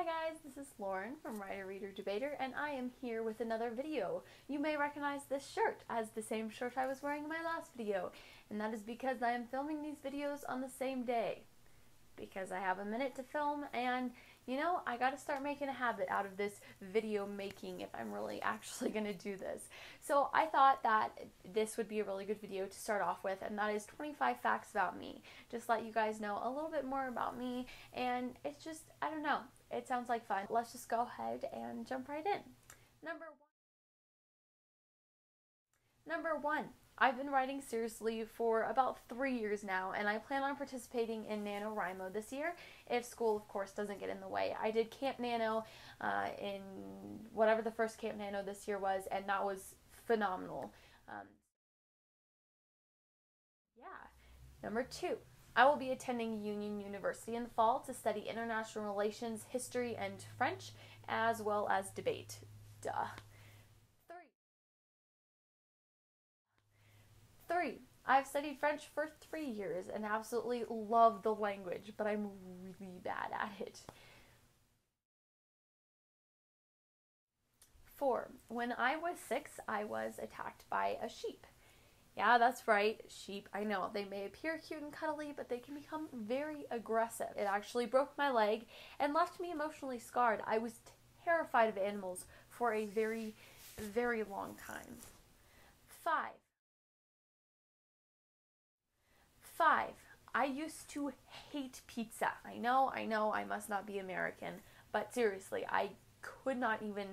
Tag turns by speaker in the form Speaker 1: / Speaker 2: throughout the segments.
Speaker 1: Hi guys, this is Lauren from Writer Reader Debater, and I am here with another video. You may recognize this shirt as the same shirt I was wearing in my last video, and that is because I am filming these videos on the same day. Because I have a minute to film, and you know, I gotta start making a habit out of this video making if I'm really actually gonna do this. So I thought that this would be a really good video to start off with, and that is 25 facts about me. Just let you guys know a little bit more about me, and it's just, I don't know, it sounds like fun. Let's just go ahead and jump right in. Number one. I've been writing seriously for about 3 years now, and I plan on participating in NaNoWriMo this year, if school, of course, doesn't get in the way. I did Camp Nano in whatever the first Camp Nano this year was, and that was phenomenal. Yeah. Number two. I will be attending Union University in the fall to study international relations, history, and French, as well as debate. Duh. Three, I've studied French for 3 years and absolutely love the language, but I'm really bad at it. Four, when I was 6, I was attacked by a sheep. Yeah, that's right, sheep. I know, they may appear cute and cuddly, but they can become very aggressive. It actually broke my leg and left me emotionally scarred. I was terrified of animals for a very, very long time. Five, Five, I used to hate pizza. I know, I must not be American, but seriously, I could not even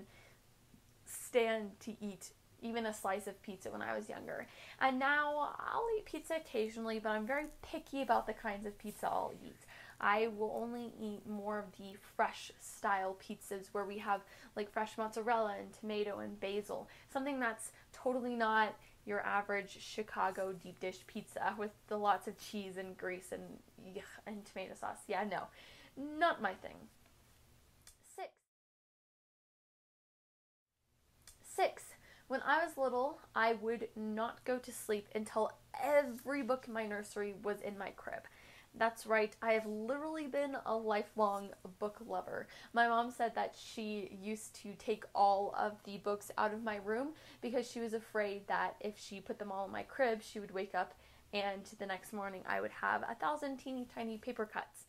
Speaker 1: stand to eat even a slice of pizza when I was younger. And now I'll eat pizza occasionally, but I'm very picky about the kinds of pizza I'll eat. I will only eat more of the fresh style pizzas where we have like fresh mozzarella and tomato and basil. Something that's totally not your average Chicago deep dish pizza with the lots of cheese and grease and tomato sauce. Yeah, no, not my thing. Six. Six. When I was little, I would not go to sleep until every book in my nursery was in my crib. That's right, I have literally been a lifelong book lover. My mom said that she used to take all of the books out of my room because she was afraid that if she put them all in my crib, she would wake up and the next morning I would have 1,000 teeny tiny paper cuts.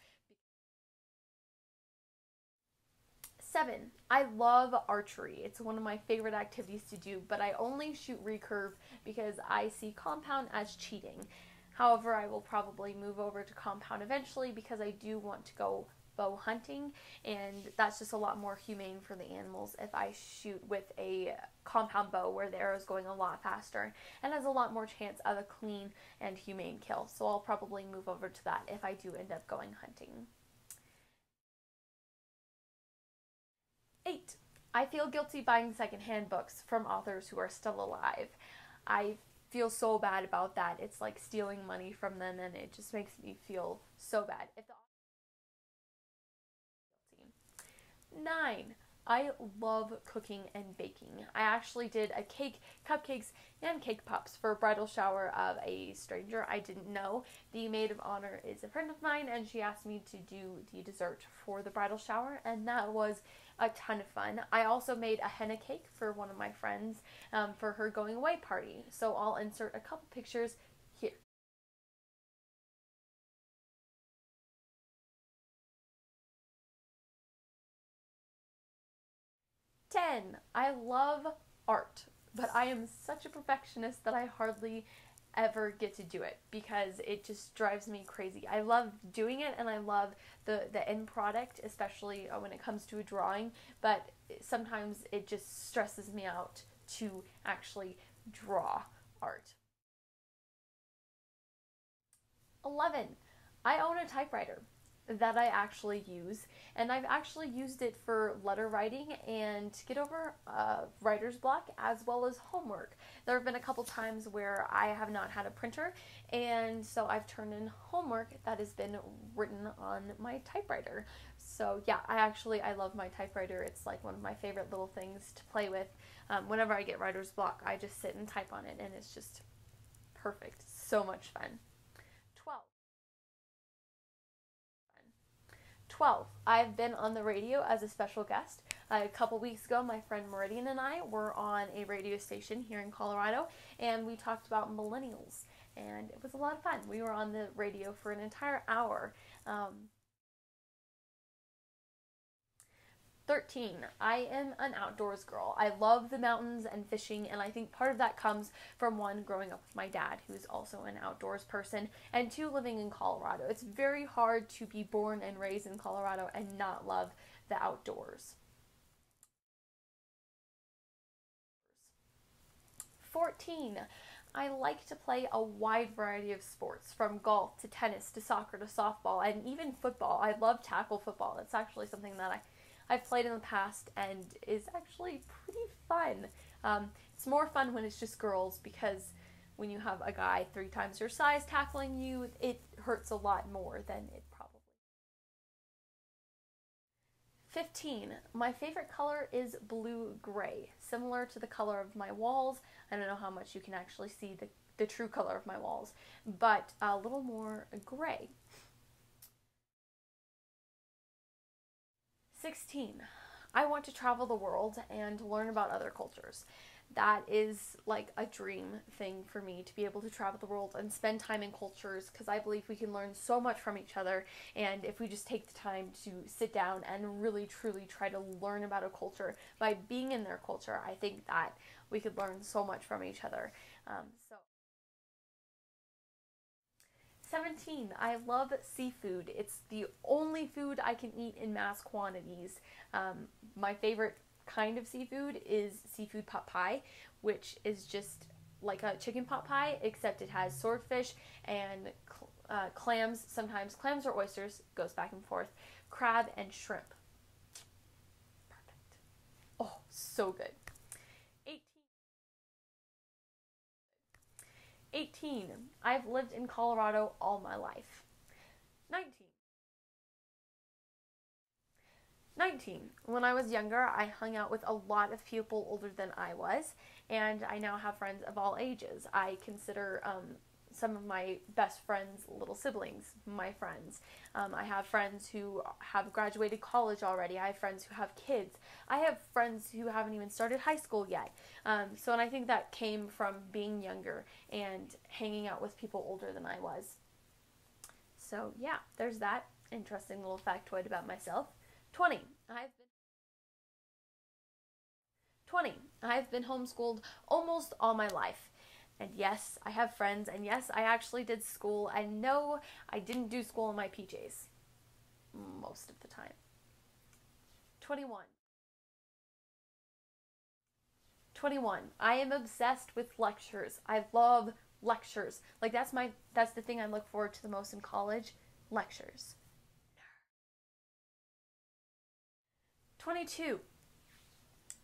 Speaker 1: 7. I love archery. It's one of my favorite activities to do, but I only shoot recurve because I see compound as cheating. However, I will probably move over to compound eventually because I do want to go bow hunting, and that's just a lot more humane for the animals if I shoot with a compound bow where the arrow is going a lot faster and has a lot more chance of a clean and humane kill. So I'll probably move over to that if I do end up going hunting. 8. I feel guilty buying secondhand books from authors who are still alive. I feel so bad about that. It's like stealing money from them, and it just makes me feel so bad. 9. I love cooking and baking. I actually did a cake, cupcakes, and cake pops for a bridal shower of a stranger I didn't know. The maid of honor is a friend of mine, and she asked me to do the dessert for the bridal shower, and that was a ton of fun. I also made a henna cake for one of my friends for her going away party. So I'll insert a couple pictures here. 10. I love art, but I am such a perfectionist that I hardly ever get to do it because it just drives me crazy. I love doing it and I love the end product, especially when it comes to a drawing, but sometimes it just stresses me out to actually draw art. 11. I own a typewriter that I actually use, and I've actually used it for letter writing and to get over writer's block as well as homework. There have been a couple times where I have not had a printer, and so I've turned in homework that has been written on my typewriter. So yeah, I love my typewriter. It's like one of my favorite little things to play with. Whenever I get writer's block, I just sit and type on it, and it's just perfect. So much fun. 12. 12, I've been on the radio as a special guest. A couple weeks ago, my friend Meridian and I were on a radio station here in Colorado, and we talked about millennials, and it was a lot of fun. We were on the radio for an entire hour. 13, I am an outdoors girl. I love the mountains and fishing, and I think part of that comes from one, growing up with my dad, who's also an outdoors person, and two, living in Colorado. It's very hard to be born and raised in Colorado and not love the outdoors. 14, I like to play a wide variety of sports, from golf to tennis to soccer to softball and even football. I love tackle football. It's actually something that I've played in the past and is actually pretty fun. It's more fun when it's just girls, because when you have a guy 3 times your size tackling you, it hurts a lot more than it probably. 15, my favorite color is blue-gray, similar to the color of my walls. I don't know how much you can actually see the true color of my walls, but a little more gray. 16, I want to travel the world and learn about other cultures. That is like a dream thing for me, to be able to travel the world and spend time in cultures, because I believe we can learn so much from each other, and if we just take the time to sit down and really truly try to learn about a culture by being in their culture, I think that we could learn so much from each other. 17, I love seafood. It's the only food I can eat in mass quantities. My favorite kind of seafood is seafood pot pie, which is just like a chicken pot pie, except it has swordfish and clams, sometimes clams or oysters, goes back and forth, crab and shrimp. Perfect. Oh, so good. 18, I've lived in Colorado all my life. 19, when I was younger, I hung out with a lot of people older than I was, and I now have friends of all ages. I consider some of my best friends little siblings, my friends. I have friends who have graduated college already. I have friends who have kids. I have friends who haven't even started high school yet. And I think that came from being younger and hanging out with people older than I was. So yeah, there's that interesting little factoid about myself. 20, I've been homeschooled almost all my life. And yes, I have friends, and yes, I actually did school, and no, I didn't do school in my PJs. Most of the time. 21, I am obsessed with lectures. I love lectures. Like, that's the thing I look forward to the most in college, lectures. 22,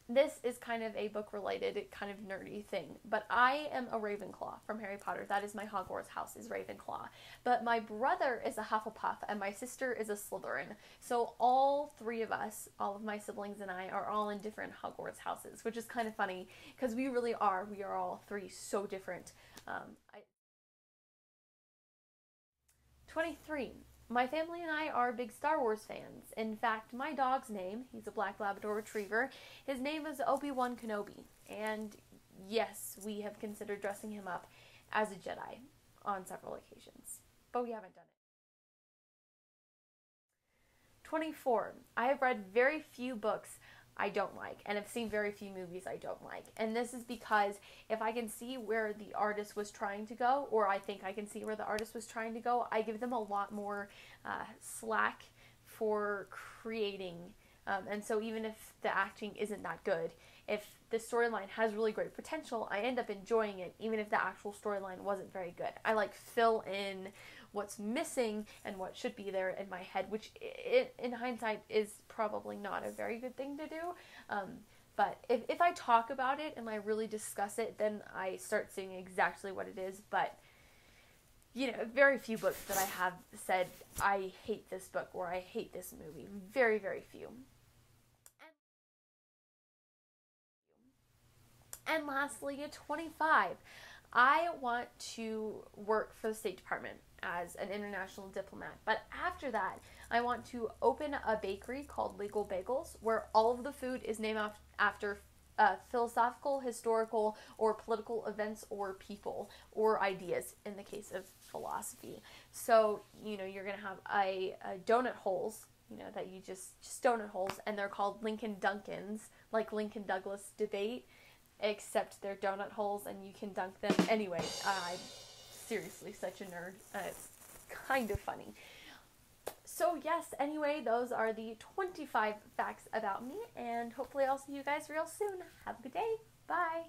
Speaker 1: this is kind of a book-related, kind of nerdy thing, but I am a Ravenclaw from Harry Potter. That is my Hogwarts house, is Ravenclaw. But my brother is a Hufflepuff, and my sister is a Slytherin. So all 3 of us, all of my siblings and I, are all in different Hogwarts houses, which is kind of funny, because we really are. We are all 3 so different. 23, my family and I are big Star Wars fans. In fact, my dog's name, he's a black Labrador Retriever, his name is Obi-Wan Kenobi. And yes, we have considered dressing him up as a Jedi on several occasions, but we haven't done it. 24, I have read very few books I don't like, and have seen very few movies I don't like. And this is because if I can see where the artist was trying to go, or I think I can see where the artist was trying to go, I give them a lot more slack for creating. And so even if the acting isn't that good, if the storyline has really great potential, I end up enjoying it, even if the actual storyline wasn't very good. I like fill in what's missing and what should be there in my head, which in hindsight is probably not a very good thing to do. But if I talk about it and I really discuss it, then I start seeing exactly what it is. But, you know, very few books that I have said, I hate this book or I hate this movie. Very, very few. And lastly, at 25, I want to work for the State Department as an international diplomat. But after that, I want to open a bakery called Legal Bagels where all of the food is named after philosophical, historical, or political events or people or ideas in the case of philosophy. So, you're going to have a donut holes, that you just donut holes, and they're called Lincoln Dunkins, like Lincoln Douglas debate, except they're donut holes and you can dunk them. Anyway, I'm seriously such a nerd. It's kind of funny. So yes, anyway, those are the 25 facts about me, and hopefully I'll see you guys real soon. Have a good day. Bye.